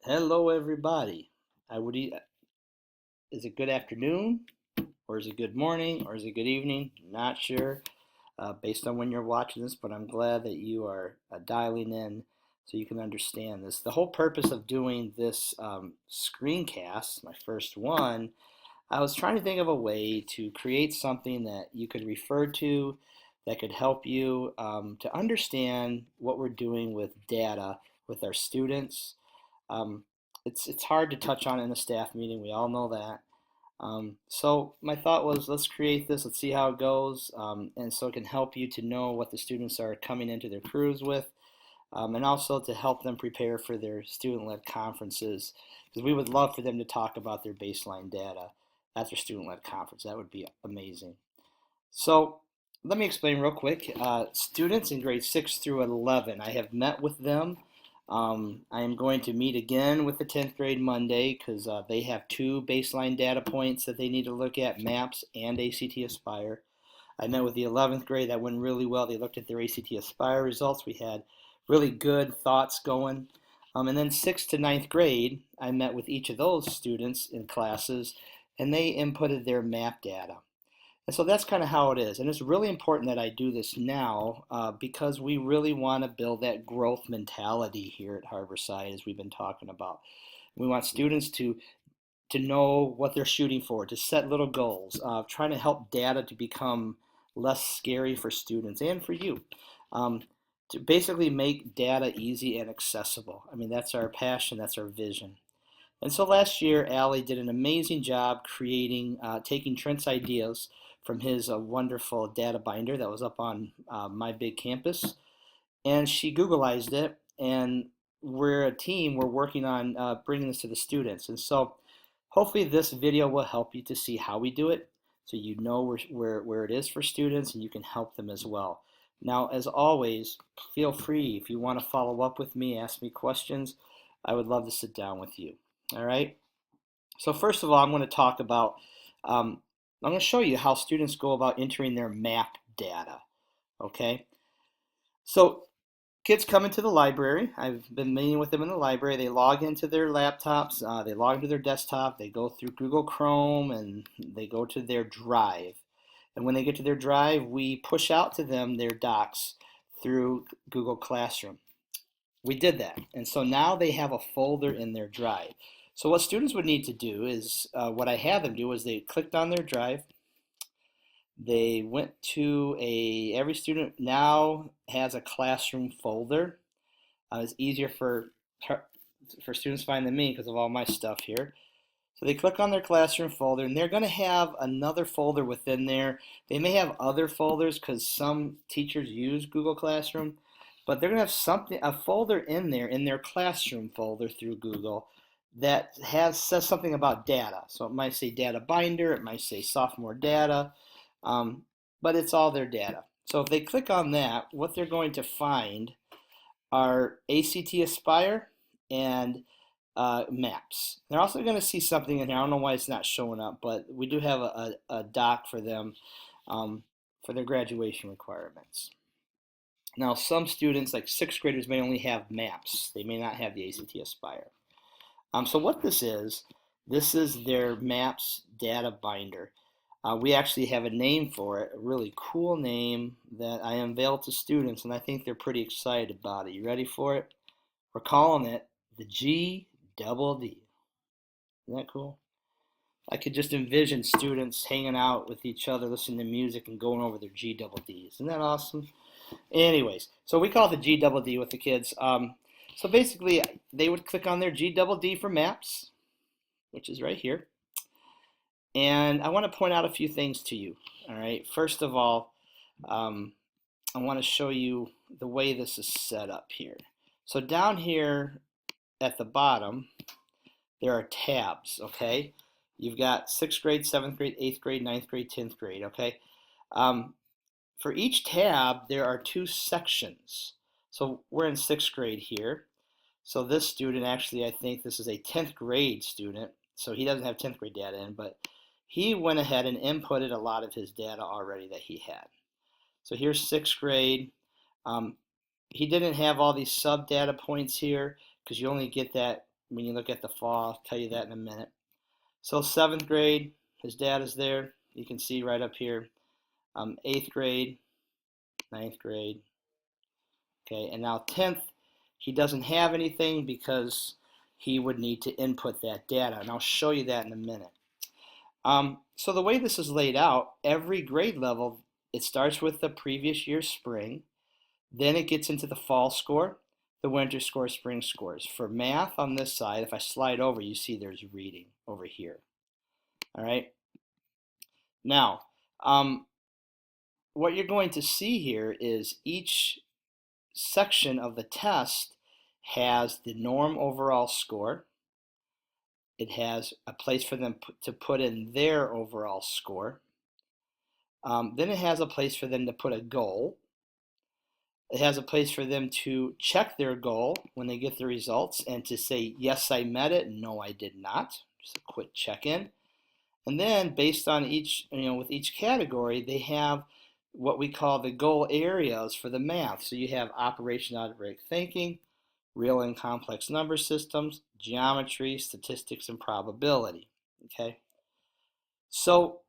Hello, everybody. I would. Is it good afternoon, or is it good morning, or is it good evening? Not sure, based on when you're watching this, but I'm glad that you are dialing in so you can understand this. The whole purpose of doing this screencast, my first one, I was trying to think of a way to create something that you could refer to that could help you to understand what we're doing with data with our students. um, it's hard to touch on in a staff meeting. We all know that. So my thought was, let's create this. Let's see how it goes, and so it can help you to know what the students are coming into their crews with, and also to help them prepare for their student-led conferences, because we would love for them to talk about their baseline data at their student-led conference. That would be amazing. So let me explain real quick. Students in grades 6 through 11, I have met with them. I am going to meet again with the 10th grade Monday because they have two baseline data points that they need to look at, MAPS and ACT Aspire. I met with the 11th grade. That went really well. They looked at their ACT Aspire results. We had really good thoughts going. And then 6th to ninth grade, I met with each of those students in classes, and they inputted their MAP data. And so that's kind of how it is. And it's really important that I do this now because we really want to build that growth mentality here at Harborside, as we've been talking about. We want students to know what they're shooting for, to set little goals, trying to help data to become less scary for students and for you. Um, to basically make data easy and accessible. I mean, that's our passion, that's our vision. And so last year, Allie did an amazing job creating, taking Trent's ideas from his wonderful data binder that was up on my big campus, and she Googleized it. And we're a team. We're working on bringing this to the students. And so, hopefully, this video will help you to see how we do it, so you know where it is for students, and you can help them as well. Now, as always, feel free if you want to follow up with me, ask me questions. I would love to sit down with you. All right. So first of all, I'm going to talk about, I'm going to show you how students go about entering their MAP data. Okay. So kids come into the library. I've been meeting with them in the library. They log into their laptops. They log into their desktop. They go through Google Chrome and they go to their drive. And when they get to their drive, we push out to them their docs through Google Classroom. We did that. And so now they have a folder in their drive. So what students would need to do is, what I had them do was they clicked on their drive. They went to every student now has a classroom folder. It's easier for students to find than me because of all my stuff here. So they click on their classroom folder, and they're going to have another folder within there. They may have other folders because some teachers use Google Classroom, but they're going to have a folder in there, in their classroom folder through Google, that says something about data. So it might say data binder, it might say sophomore data, um, but it's all their data. So if they click on that, what they're going to find are ACT Aspire and maps. They're also going to see something in here. I don't know why it's not showing up, but we do have a doc for them for their graduation requirements. Now, some students, like sixth graders, may only have maps. They may not have the ACT Aspire. So what this is their maps data binder. We actually have a name for it, a really cool name that I unveiled to students, and I think they're pretty excited about it. You ready for it? We're calling it the G Double D. Isn't that cool? I could just envision students hanging out with each other, listening to music, and going over their G Double Ds. Isn't that awesome? Anyways, so we call it the G Double D with the kids. So basically, they would click on their G Double D for maps, which is right here. And I want to point out a few things to you. All right. First of all, I want to show you the way this is set up here. So down here at the bottom, there are tabs, okay? You've got 6th grade, 7th grade, 8th grade, 9th grade, 10th grade, okay? For each tab, there are two sections. So we're in 6th grade here. So this student, actually, I think this is a 10th grade student. So he doesn't have 10th grade data in, but he went ahead and inputted a lot of his data already that he had. So here's 6th grade. He didn't have all these sub data points here because you only get that when you look at the fall. I'll tell you that in a minute. So 7th grade, his data's there. You can see right up here. 8th grade, 9th grade. Okay, and now 10th, he doesn't have anything because he would need to input that data, and I'll show you that in a minute. So the way this is laid out, every grade level, it starts with the previous year's spring, then it gets into the fall score, the winter score, spring scores. For math on this side, if I slide over, you see there's reading over here. All right. Now, what you're going to see here is each section of the test has the norm overall score. It has a place for them to put in their overall score. Then it has a place for them to put a goal. It has a place for them to check their goal when they get the results and to say, yes, I met it, no, I did not. Just a quick check-in. And then based on each, with each category, they have what we call the goal areas for the math. So you have operation algebraic thinking, real and complex number systems, geometry, statistics, and probability. Okay. So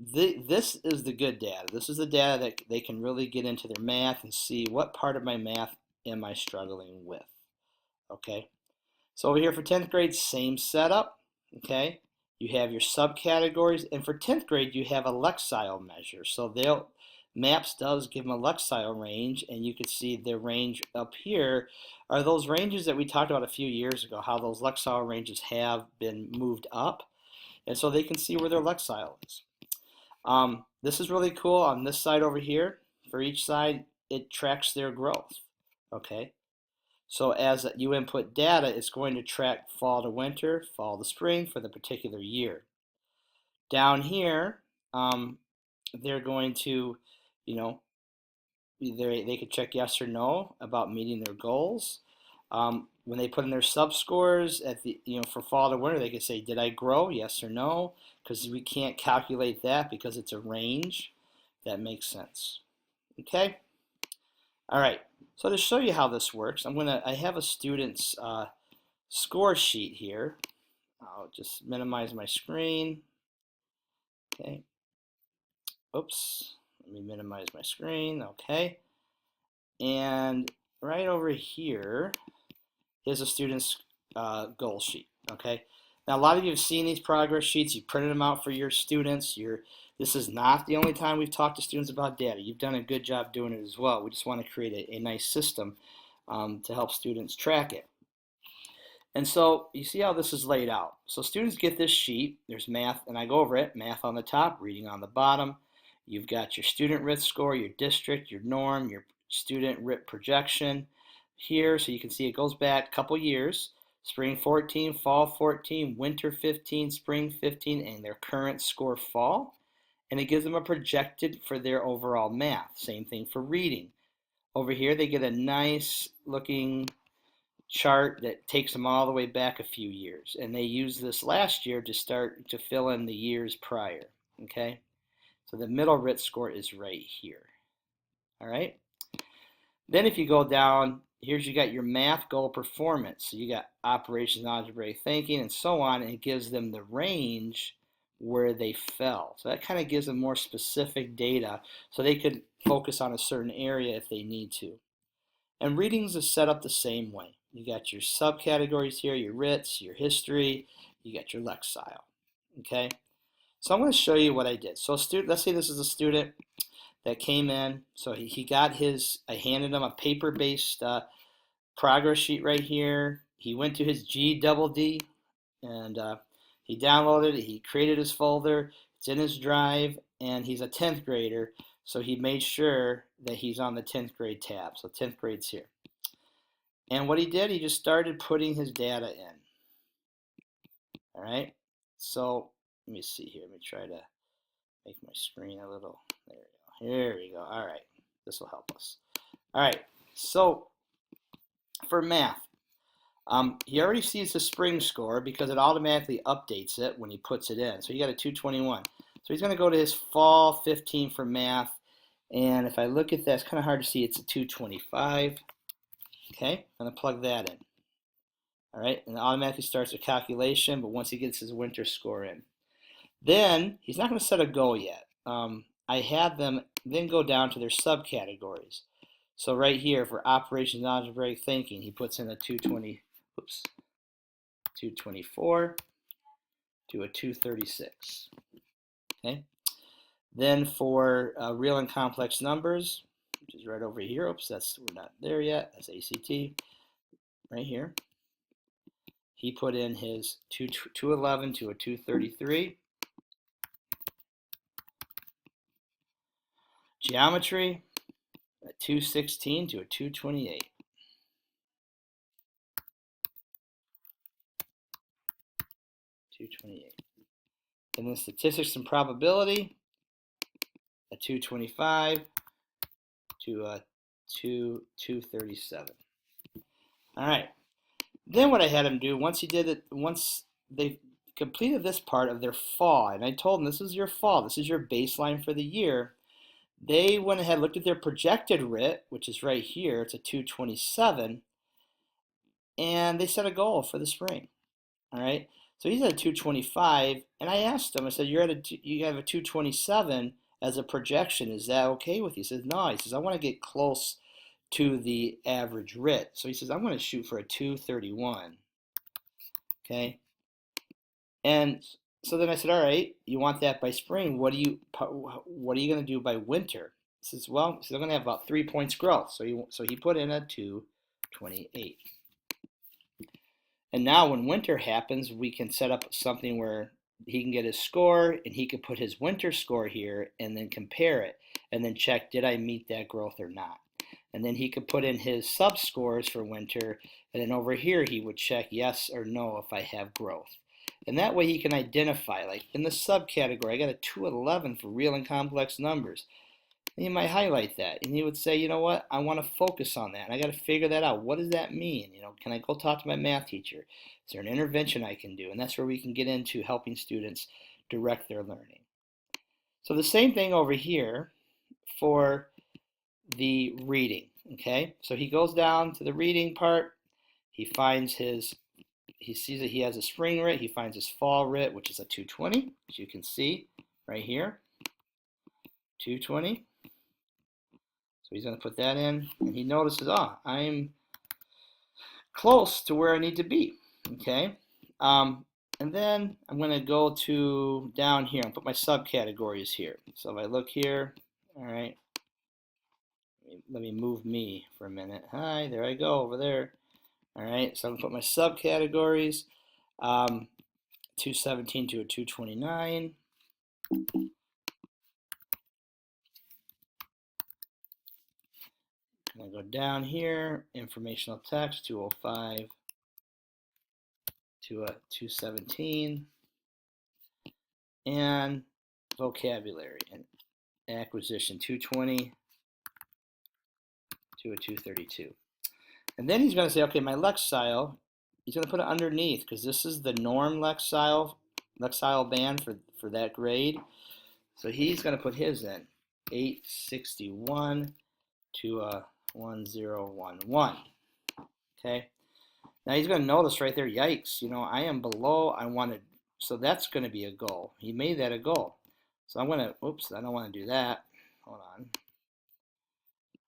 this is the good data. This is the data that they can really get into their math and see what part of my math am I struggling with. Okay. So over here for 10th grade, same setup. Okay. You have your subcategories, and for 10th grade, you have a Lexile measure. So MAPS does give them a Lexile range, and you can see the range up here are those ranges that we talked about a few years ago, how those Lexile ranges have been moved up, and so they can see where their Lexile is. This is really cool. On this side over here, for each side, it tracks their growth. Okay. So as you input data, it's going to track fall to winter, fall to spring for the particular year. Down here, they're going to, they could check yes or no about meeting their goals. When they put in their sub-scores at the, for fall to winter, they could say, did I grow? Yes or no? Because we can't calculate that because it's a range. That makes sense. Okay? All right. So to show you how this works, I have a student's score sheet here. I'll just minimize my screen. Okay. Oops. Let me minimize my screen. Okay. And right over here is a student's goal sheet. Okay. Now a lot of you have seen these progress sheets. You printed them out for your students. This is not the only time we've talked to students about data. You've done a good job doing it as well. We just want to create a nice system to help students track it. And so you see how this is laid out. So students get this sheet. There's math, and I go over it. Math on the top, reading on the bottom. You've got your student RIT score, your district, your norm, your student RIT projection here. So you can see it goes back a couple years. Spring 14, fall 14, winter 15, spring 15, and their current score fall. And it gives them a projected for their overall math. Same thing for reading. Over here they get a nice looking chart that takes them all the way back a few years. And they use this last year to start to fill in the years prior. Okay? So the middle RIT score is right here. All right? Then if you go down, here's you got your math goal performance. So you got operations, algebraic thinking, and so on, and it gives them the range where they fell. So that kind of gives them more specific data so they could focus on a certain area if they need to. And readings is set up the same way. You got your subcategories here, your RITs, your history, you got your Lexile. Okay? So I'm going to show you what I did. So let's say this is a student that came in. So he got I handed him a paper-based progress sheet right here. He went to his GDD and he downloaded it. He created his folder. It's in his drive, and he's a 10th grader. So he made sure that he's on the 10th grade tab. So 10th grade's here. And what he did, he just started putting his data in. All right. So let me see here. Let me try to make my screen a little. There we go. Here we go. All right. This will help us. All right. So for math, he already sees the spring score because it automatically updates it when he puts it in. So he got a 221. So he's going to go to his fall 15 for math. And if I look at that, it's kind of hard to see. It's a 225. Okay, I'm going to plug that in. All right, and it automatically starts a calculation, but once he gets his winter score in. Then he's not going to set a goal yet. I had them then go down to their subcategories. So right here for operations and algebraic thinking, he puts in a 224 to a 236. Okay. Then for real and complex numbers, which is right over here. Oops, we're not there yet. That's ACT right here. He put in his 211 to a 233. Geometry, a 216 to a 228. And then statistics and probability, a 225 to a 237. All right. Then what I had him do, once they completed this part of their fall, and I told them this is your fall, this is your baseline for the year, they went ahead, looked at their projected RIT, which is right here, it's a 227, and they set a goal for the spring. All right. So he's at a 225, and I asked him, I said, you have a 227 as a projection. Is that okay with you? He says, no. He says, I want to get close to the average RIT. So he says, I'm going to shoot for a 231. Okay. And so then I said, all right, you want that by spring. What are you going to do by winter? He says, well, I'm going to have about 3 points growth. So he put in a 228. And now when winter happens, we can set up something where he can get his score and he could put his winter score here and then compare it and then check, did I meet that growth or not? And then he could put in his sub scores for winter, and then over here he would check yes or no if I have growth. And that way he can identify, like in the subcategory, I got a 211 for real and complex numbers. And you might highlight that, and you would say, you know what, I want to focus on that, and I got to figure that out. What does that mean? Can I go talk to my math teacher? Is there an intervention I can do? And that's where we can get into helping students direct their learning. So the same thing over here for the reading. Okay, so he goes down to the reading part. He sees that he has a spring RIT. He finds his fall RIT, which is a 220, as you can see right here, 220. So he's going to put that in, and he notices, I'm close to where I need to be. Okay, and then I'm going to go to down here and put my subcategories here. So if I look here, all right, let me move me for a minute. Hi, there I go over there. All right, so I'm going to put my subcategories, 217 to a 229. I'm going to go down here, informational text, 205 to a 217, and vocabulary and acquisition, 220 to a 232. And then he's going to say, okay, my lexile, he's going to put it underneath because this is the norm lexile band for that grade. So he's going to put his in, 861 to a 1011. Okay. Now he's going to notice right there, yikes, I am below, so that's going to be a goal. He made that a goal. So I'm going to, oops, I don't want to do that. Hold on.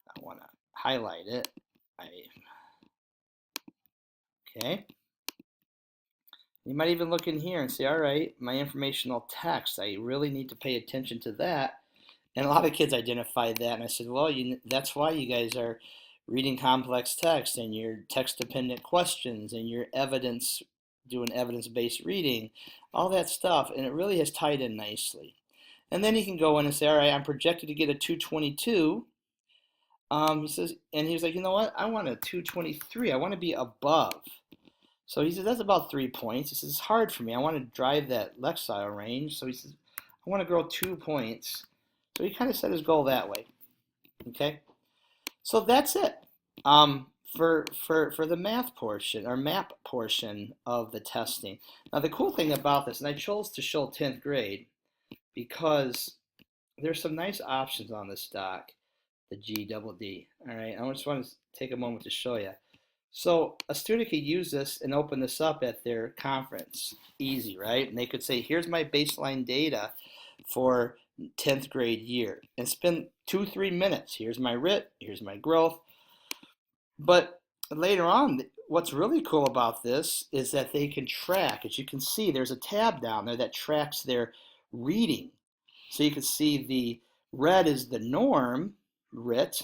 I want to highlight it. Okay. You might even look in here and say, all right, my informational text, I really need to pay attention to that. And a lot of kids identified that, and I said, well, that's why you guys are reading complex text and your text-dependent questions and your doing evidence-based reading, all that stuff, and it really has tied in nicely. And then he can go in and say, all right, I'm projected to get a 222. He says, and he was like, you know what? I want a 223. I want to be above. So he says, that's about 3 points. He says, it's hard for me. I want to drive that lexile range. So he says, I want to grow 2 points. So he kind of set his goal that way. Okay? So that's it for the math portion, or MAP portion of the testing. Now the cool thing about this, and I chose to show 10th grade because there's some nice options on this doc, the GDD. All right, I just want to take a moment to show you. So a student could use this and open this up at their conference. Easy, right? And they could say, here's my baseline data for 10th grade year, and spend 2-3 minutes. Here's my RIT, here's my growth. But later on, what's really cool about this is that they can track. As you can see, there's a tab down there that tracks their reading. So you can see the red is the norm, RIT,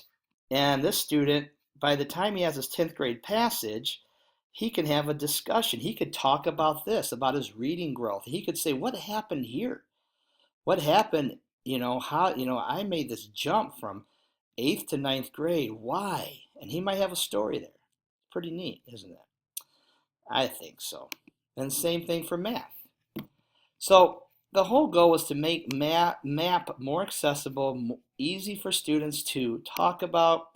and this student, by the time he has his 10th grade passage, he can have a discussion. He could talk about this, about his reading growth. He could say, what happened here? What happened, how, I made this jump from 8th to ninth grade. Why? And he might have a story there. Pretty neat, isn't it? I think so. And same thing for math. So the whole goal was to make MAP more accessible, easy for students to talk about,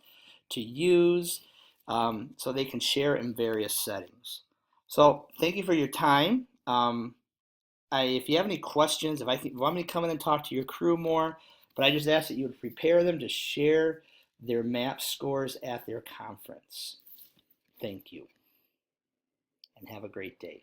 to use, so they can share in various settings. So thank you for your time. If you have any questions, if you want me to come in and talk to your crew more, but I just ask that you would prepare them to share their MAP scores at their conference. Thank you, and have a great day.